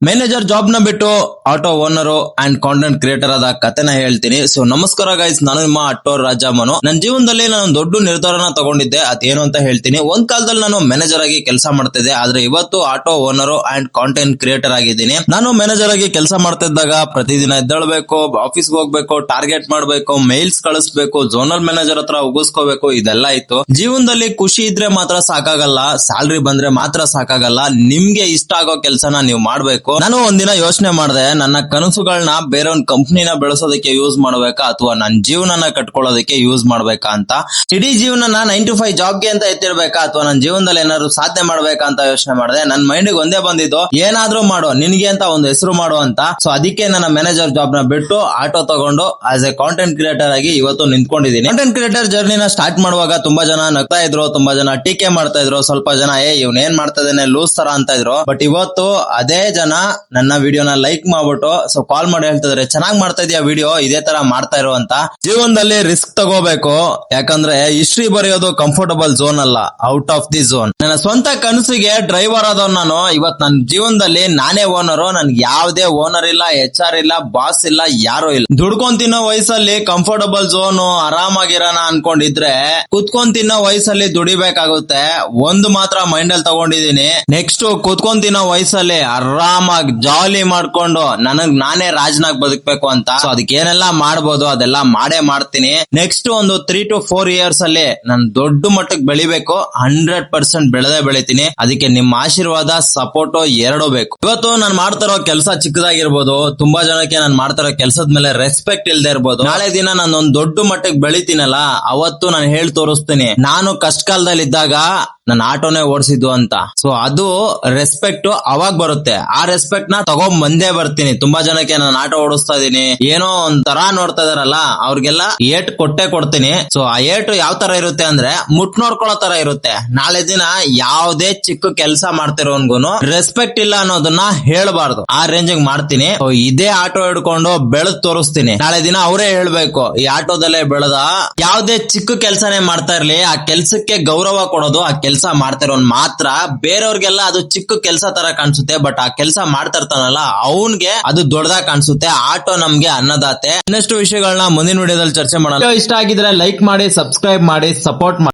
Manager job ನ ಬಿಟ್ಟು auto owner and content creator ಆದ ಕಥೆನ ಹೇಳ್ತೀನಿ. ಸೊ ನಮಸ್ಕಾರ ಗೈಸ್, ನಾನು ನಿಮ್ಮ ಆಟೋ ರಾಜಮ್ಮನು. ನನ್ನ ಜೀವನದಲ್ಲಿ ನಾನು ದೊಡ್ಡ ನಿರ್ಧಾರನ ತಗೊಂಡಿದ್ದೆ, ಅದೇನು ಅಂತ ಹೇಳ್ತೀನಿ. ಒಂದ್ ಕಾಲದಲ್ಲಿ ನಾನು ಮ್ಯಾನೇಜರ್ ಆಗಿ ಕೆಲಸ ಮಾಡ್ತಿದ್ದೆ, ಆದ್ರೆ ಇವತ್ತು auto owner and content creator ಆಗಿದ್ದೀನಿ. ನಾನು ಮ್ಯಾನೇಜರ್ ಆಗಿ ಕೆಲಸ ಮಾಡ್ತಿದ್ದಾಗ ಪ್ರತಿದಿನ ಎದ್ದೇಳಬೇಕು, ಆಫೀಸ್ಗೆ ಹೋಗ್ಬೇಕು, ಟಾರ್ಗೆಟ್ ಮಾಡ್ಬೇಕು, ಮೇಲ್ಸ್ ಕಳಿಸ್ಬೇಕು, ಝೋನಲ್ ಮ್ಯಾನೇಜರ್ ಹತ್ರ ಉಗಿಸ್ಕೋಬೇಕು, ಇದೆಲ್ಲ ಇತ್ತು. ಜೀವನದಲ್ಲಿ ಖುಷಿ ಇದ್ರೆ ಮಾತ್ರ ಸಾಕಾಗಲ್ಲ, ಸ್ಯಾಲ್ರಿ ಬಂದ್ರೆ ಮಾತ್ರ ಸಾಕಾಗಲ್ಲ. ನಿಮ್ಗೆ ಇಷ್ಟ ಆಗೋ ಕೆಲಸನ ನೀವು ಮಾಡ್ಬೇಕು. ನಾನು ಒಂದಿನ ಯೋಚನೆ ಮಾಡಿದೆ, ನನ್ನ ಕನಸುಗಳನ್ನ ಬೇರೆ ಒಂದು ಕಂಪ್ನಿನ ಬೆಳೆಸೋದಕ್ಕೆ ಯೂಸ್ ಮಾಡ್ಬೇಕಾ ಅಥವಾ ನನ್ನ ಜೀವನನ ಕಟ್ಕೊಳ್ಳೋದಕ್ಕೆ ಯೂಸ್ ಮಾಡ್ಬೇಕಾ ಅಂತ. ಇಡೀ ಜೀವನನ 9 to 5 ಜಾಬ್ಗೆ ಅಂತ ಎತ್ತಿರ್ಬೇಕಾ ಅಥವಾ ನನ್ನ ಜೀವನದಲ್ಲಿ ಏನಾದ್ರು ಸಾಧನೆ ಮಾಡ್ಬೇಕಾ ಅಂತ ಯೋಚನೆ ಮಾಡಿದೆ. ನನ್ನ ಮೈಂಡ್ ಒಂದೇ ಬಂದಿದ್ದು, ಏನಾದ್ರೂ ಮಾಡೋ, ನಿನ್ಗೆ ಅಂತ ಒಂದು ಹೆಸರು ಮಾಡೋ ಅಂತ. ಸೊ ಅದಕ್ಕೆ ನನ್ನ ಮ್ಯಾನೇಜರ್ ಜಾಬ್ ನ ಬಿಟ್ಟು ಆಟೋ ತಗೊಂಡು ಆಸ್ ಎ ಕಾಂಟೆಂಟ್ ಕ್ರಿಯೇಟರ್ ಆಗಿ ಇವತ್ತು ನಿಂತ್ಕೊಂಡಿದ್ದೀನಿ. ಕಾಂಟೆಂಟ್ ಕ್ರಿಯೇಟರ್ ಜರ್ನಿನ ಸ್ಟಾರ್ಟ್ ಮಾಡುವಾಗ ತುಂಬಾ ಜನ ನಗ್ತಾ ಇದ್ರು, ತುಂಬಾ ಜನ ಟೀಕೆ ಮಾಡ್ತಾ ಇದ್ರು, ಸ್ವಲ್ಪ ಜನ ಇವ್ನ ಏನ್ ಮಾಡ್ತಾ ಇದ್ದಾನೆ ಲೂಸ್ ತರ ಅಂತ ಇದ್ರು. ಬಟ್ ಇವತ್ತು ಅದೇ ಜನ ನನ್ನ ವಿಡಿಯೋನ ಲೈಕ್ ಮಾಡ್ಬಿಟ್ಟು ಸೊ ಕಾಲ್ ಮಾಡಿ ಹೇಳ್ತಿದ್ರೆ, ಚೆನ್ನಾಗ್ ಮಾಡ್ತಾ ಇದೀಯ ವಿಡಿಯೋ, ಇದೇ ತರ ಮಾಡ್ತಾ ಇರೋ ಅಂತ. ಜೀವನದಲ್ಲಿ ರಿಸ್ಕ್ ತಗೋಬೇಕು, ಯಾಕಂದ್ರೆ ಹಿಸ್ಟ್ರಿ ಬರೆಯೋದು ಕಂಫರ್ಟಬಲ್ ಝೋನ್ ಅಲ್ಲ, ಔಟ್ ಆಫ್ ದಿ ಝೋನ್. ನನ್ನ ಸ್ವಂತ ಕನಸಿಗೆ ಡ್ರೈವರ್ ಆದವ್ ನಾನು. ಇವತ್ ನನ್ನ ಜೀವನದಲ್ಲಿ ನಾನೇ ಓನರು, ನನ್ಗೆ ಯಾವ್ದೇ ಓನರ್ ಇಲ್ಲ, HR ಇಲ್ಲ, ಬಾಸ್ ಇಲ್ಲ, ಯಾರು ಇಲ್ಲ. ದುಡ್ಕೊಂಡ್ ತಿನ್ನೋ ವಯಸ್ಸಲ್ಲಿ ಕಂಫರ್ಟಬಲ್ ಝೋನ್ ಆರಾಮಾಗಿರೋಣ ಅನ್ಕೊಂಡಿದ್ರೆ ಕುತ್ಕೊಂಡ್ ತಿನ್ನೋ ವಯಸ್ಸಲ್ಲಿ ದುಡಿಬೇಕಾಗುತ್ತೆ. ಒಂದು ಮಾತ್ರ ಮೈಂಡ್ ಅಲ್ಲಿ ತಗೊಂಡಿದೀನಿ, ನೆಕ್ಸ್ಟ್ ಕುತ್ಕೊಂಡ್ ತಿನ್ನೋ ವಯಸ್ಸಲ್ಲಿ ಆರಾಮಾಗಿ ಜಾಲಿ ಮಾಡ್ಕೊಂಡು ನನಗ್ ನಾನೇ ರಾಜನಾಗ್ ಬದುಕ್ಬೇಕು ಅಂತ. ಸೊ ಅದಕ್ಕೆ ಏನೆಲ್ಲ ಮಾಡ್ಬೋದು ಅದೆಲ್ಲ ಮಾಡೇ ಮಾಡ್ತೀನಿ. ನೆಕ್ಸ್ಟ್ ಒಂದು 3 to 4 years ಅಲ್ಲಿ ನಾನು ದೊಡ್ಡ ಮಟ್ಟಕ್ಕೆ ಬೆಳಿಬೇಕು, 100% ಬೆಳೆದೇ ಬೆಳಿತೀನಿ. ಅದಕ್ಕೆ ನಿಮ್ಮ ಆಶೀರ್ವಾದ, ಸಪೋರ್ಟ್ ಎರಡೂ ಬೇಕು. ಇವತ್ತು ನಾನು ಮಾಡ್ತಾರೋ ಕೆಲಸ ಚಿಕ್ಕದಾಗಿರ್ಬೋದು, ತುಂಬಾ ಜನಕ್ಕೆ ನಾನು ಮಾಡ್ತಾರೋ ಕೆಲಸದ ಮೇಲೆ ರೆಸ್ಪೆಕ್ಟ್ ಇಲ್ದೇ ಇರ್ಬೋದು. ನಾಳೆ ದಿನ ನಾನು ಒಂದು ದೊಡ್ಡ ಮಟ್ಟಕ್ಕೆ ಬೆಳಿತೀನಲ್ಲ, ಅವತ್ತು ನಾನು ಹೇಳಿ ತೋರಿಸ್ತೀನಿ, ನಾನು ಕಷ್ಟ ಕಾಲದಲ್ಲಿ ಇದ್ದಾಗ ನನ್ನ ಆಟೋನೇ ಓಡಿಸಿದ್ದು ಅಂತ. ಸೊ ಅದು ರೆಸ್ಪೆಕ್ಟ್ ಅವಾಗ ಬರುತ್ತೆ. ಆ ರೆಸ್ಪೆಕ್ಟ್ ನ ತಗೊಂಡ್ ಬಂದೇ ಬರ್ತೀನಿ. ತುಂಬಾ ಜನಕ್ಕೆ ನಾನು ಆಟೋ ಓಡಿಸ್ತಾ ಇದೀನಿ, ಏನೋ ಒಂದ್ ತರ ನೋಡ್ತಾ ಇದಾರಲ್ಲ, ಅವ್ರಿಗೆಲ್ಲ ಏಟ್ ಕೊಟ್ಟೆ ಕೊಡ್ತೀನಿ. ಸೊ ಆ ಏಟು ಯಾವ ತರ ಇರುತ್ತೆ ಅಂದ್ರೆ ಮುಟ್ ನೋಡ್ಕೊಳ್ಳೋ ತರ ಇರುತ್ತೆ. ನಾಳೆ ದಿನ ಯಾವ್ದೇ ಚಿಕ್ಕ ಕೆಲಸ ಮಾಡ್ತಿರೋನ್ಗುನು ರೆಸ್ಪೆಕ್ಟ್ ಇಲ್ಲ ಅನ್ನೋದನ್ನ ಹೇಳ್ಬಾರ್ದು, ಆ ರೇಂಜ್ ಮಾಡ್ತೀನಿ. ಇದೇ ಆಟೋ ಹಿಡ್ಕೊಂಡು ಬೆಳೆದ್ ತೋರಿಸ್ತೀನಿ. ನಾಳೆ ದಿನ ಅವರೇ ಹೇಳ್ಬೇಕು, ಈ ಆಟೋದಲ್ಲೇ ಬೆಳೆದ. ಯಾವ್ದೇ ಚಿಕ್ಕ ಕೆಲಸನೇ ಮಾಡ್ತಾ ಇರ್ಲಿ, ಆ ಕೆಲ್ಸಕ್ಕೆ ಗೌರವ ಕೊಡೋದು ಆ ಕೆಲಸ ಮಾಡ್ತಿರೋನ್ ಮಾತ್ರ. ಬೇರೆಯವ್ರಿಗೆಲ್ಲ ಅದು ಚಿಕ್ಕ ಕೆಲಸ ತರ ಕಾಣಿಸುತ್ತೆ, ಬಟ್ ಆ ಕೆಲಸ ಮಾಡ್ತಾ ಇರ್ತಾನಲ್ಲ ಅವನ್ಗೆ ಅದು ದೊಡ್ಡದಾಗಿ ಕಾಣಿಸುತ್ತೆ. ಆಟೋ ನಮ್ಗೆ ಅನ್ನದಾತೆ. ಇನ್ನಷ್ಟು ವಿಷಯಗಳನ್ನ ಮುಂದಿನ ವಿಡಿಯೋದಲ್ಲಿ ಚರ್ಚೆ ಮಾಡೋಣ. ಇಷ್ಟ ಆಗಿದ್ರೆ ಲೈಕ್ ಮಾಡಿ, ಸಬ್ಸ್ಕ್ರೈಬ್ ಮಾಡಿ, ಸಪೋರ್ಟ್ ಮಾಡಿ.